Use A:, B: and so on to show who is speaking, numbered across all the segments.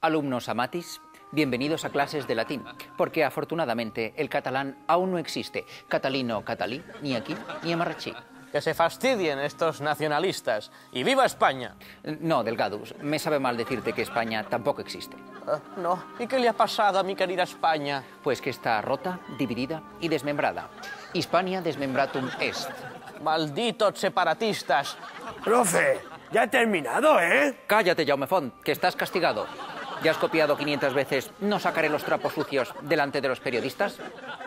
A: Alumnos amatis, bienvenidos a clases de latín, porque afortunadamente el catalán aún no existe. Catalino, catalí, ni aquí, ni en Marrachí.
B: Que se fastidien estos nacionalistas. ¡Y viva España!
A: No, Delgadus, me sabe mal decirte que España tampoco existe.
B: No, ¿y qué le ha pasado a mi querida España?
A: Pues que está rota, dividida y desmembrada. Hispania desmembratum est.
B: ¡Malditos separatistas!
C: Profe, ya he terminado, ¿eh?
A: Cállate, Jaume Font, que estás castigado. ¿Ya has copiado 500 veces "no sacaré los trapos sucios" delante de los periodistas?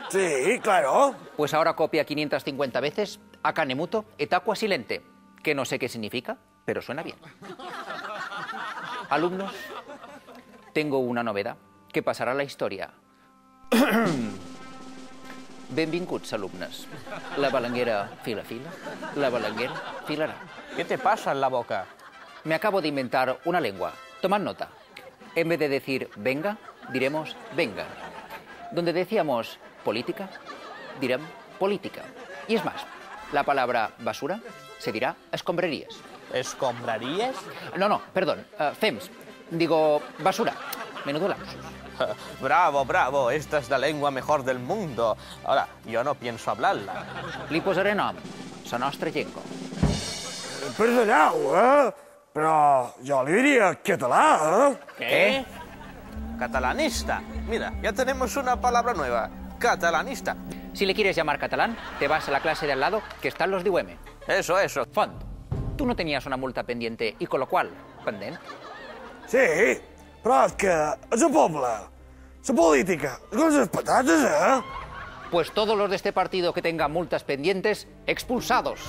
C: Sí, claro.
A: Pues ahora copia 550 veces "acanemuto et aqua silente", que no sé qué significa, pero suena bien. Alumnos, tengo una novedad que pasará a la historia. Benvinguts, alumnes. La balanguera fila fila, la balanguera filará.
B: ¿Qué te pasa en la boca?
A: Me acabo de inventar una lengua. Tomad nota. En vez de decir venga, diremos venga. Donde decíamos política, direm política. Y es más, la palabra basura se dirá escombrerías.
B: ¿Escombrarías?
A: No, perdón, fems. Digo basura. Menudo lapsus.
B: Bravo, bravo, esta es la lengua mejor del mundo. Ahora, yo no pienso hablarla.
A: Li posaré nom, la nostra llengua.
C: Perdoneu, però jo li diria català,
B: ¿Qué? Catalanista. Mira, ya tenemos una palabra nueva. Catalanista.
A: Si le quieres llamar catalán, te vas a la clase de al lado, que están los d'UM.
B: Eso.
A: Font, tú no tenías una multa pendiente y con lo cual, pendent.
C: Sí, però és que és el poble, la política, és com les patates,
A: Pues todos los de este partido que tengan multas pendientes, expulsados.